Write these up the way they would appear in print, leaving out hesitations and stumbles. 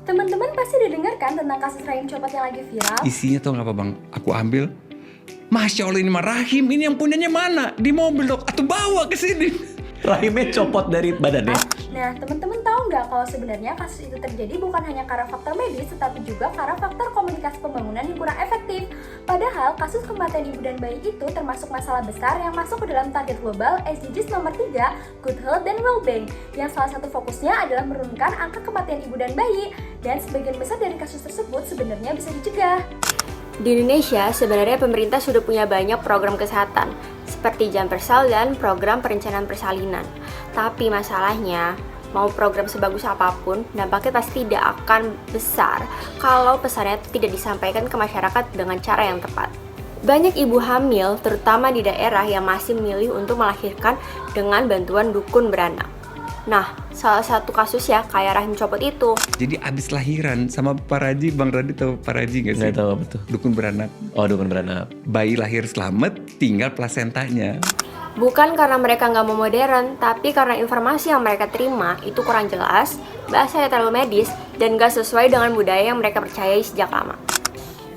Teman-teman pasti udah dengar kan tentang kasus rahim copot yang lagi viral? Isinya tau gak apa bang? Aku ambil. Masya Allah ini mah rahim, ini yang punyanya mana? Di mobil dok, atau bawa ke sini. Rahimnya copot dari badannya. Nah, teman-teman tahu nggak kalau sebenarnya kasus itu terjadi bukan hanya karena faktor medis, tetapi juga karena faktor komunikasi pembangunan yang kurang efektif. Padahal, kasus kematian ibu dan bayi itu termasuk masalah besar yang masuk ke dalam target global SDGs nomor 3, Good Health dan Well-being, yang salah satu fokusnya adalah menurunkan angka kematian ibu dan bayi, dan sebagian besar dari kasus tersebut sebenarnya bisa dicegah. Di Indonesia, sebenarnya pemerintah sudah punya banyak program kesehatan, seperti jam persal dan program perencanaan persalinan. Tapi masalahnya, mau program sebagus apapun, dampaknya pasti tidak akan besar kalau pesannya tidak disampaikan ke masyarakat dengan cara yang tepat. Banyak ibu hamil, terutama di daerah yang masih memilih untuk melahirkan dengan bantuan dukun beranak. Nah, salah satu kasus ya kayak rahim copot itu. Jadi abis lahiran sama Pak Raji, Bang Radi tahu Pak Raji gak sih? Nggak tahu apa tuh. Dukun beranak. Oh, dukun beranak. Bayi lahir selamat, tinggal plasentanya. Bukan karena mereka nggak mau modern, tapi karena informasi yang mereka terima itu kurang jelas, bahasanya terlalu medis, dan nggak sesuai dengan budaya yang mereka percayai sejak lama.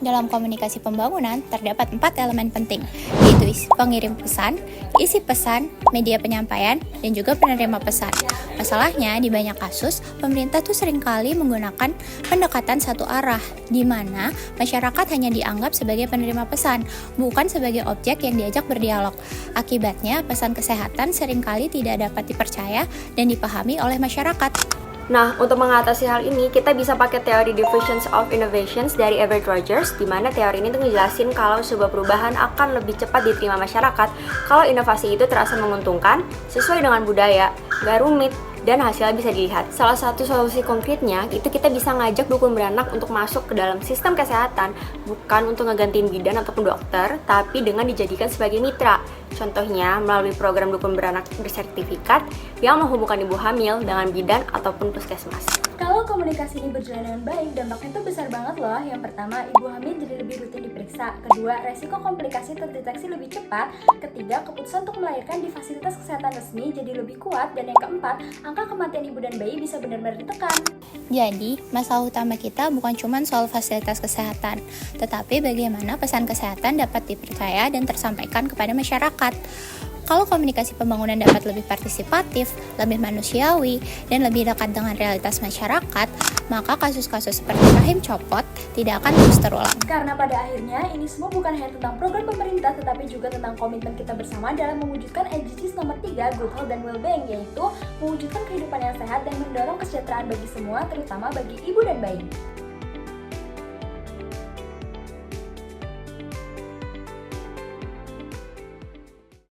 Dalam komunikasi pembangunan, terdapat 4 elemen penting, yaitu pengirim pesan, isi pesan, media penyampaian, dan juga penerima pesan. Masalahnya, di banyak kasus, pemerintah tuh seringkali menggunakan pendekatan satu arah, di mana masyarakat hanya dianggap sebagai penerima pesan, bukan sebagai objek yang diajak berdialog. Akibatnya, pesan kesehatan seringkali tidak dapat dipercaya dan dipahami oleh masyarakat. Nah, untuk mengatasi hal ini, kita bisa pakai teori Diffusions of Innovations dari Everett Rogers, di mana teori ini tuh ngejelasin kalau sebuah perubahan akan lebih cepat diterima masyarakat kalau inovasi itu terasa menguntungkan, sesuai dengan budaya, gak rumit, dan hasilnya bisa dilihat. Salah satu solusi konkretnya, itu kita bisa ngajak dukun beranak untuk masuk ke dalam sistem kesehatan, bukan untuk ngegantiin bidan ataupun dokter, tapi dengan dijadikan sebagai mitra. Contohnya, melalui program dukun beranak bersertifikat yang menghubungkan ibu hamil dengan bidan ataupun puskesmas. Kalau komunikasi ini berjalan dengan baik, dampaknya itu besar banget loh. Yang pertama, ibu hamil jadi lebih rutin diperiksa. Kedua, resiko komplikasi terdeteksi lebih cepat. Ketiga, keputusan untuk melahirkan di fasilitas kesehatan resmi jadi lebih kuat. Dan yang keempat, angka kematian ibu dan bayi bisa benar-benar ditekan. Jadi, masalah utama kita bukan cuma soal fasilitas kesehatan, tetapi bagaimana pesan kesehatan dapat dipercaya dan tersampaikan kepada masyarakat. Kalau komunikasi pembangunan dapat lebih partisipatif, lebih manusiawi, dan lebih dekat dengan realitas masyarakat, maka kasus-kasus seperti rahim copot tidak akan terus terulang. Karena pada akhirnya, ini semua bukan hanya tentang program pemerintah, tetapi juga tentang komitmen kita bersama dalam mewujudkan SDGs nomor 3, Good Health dan Well-being, yaitu mewujudkan kehidupan yang sehat dan mendorong kesejahteraan bagi semua, terutama bagi ibu dan bayi.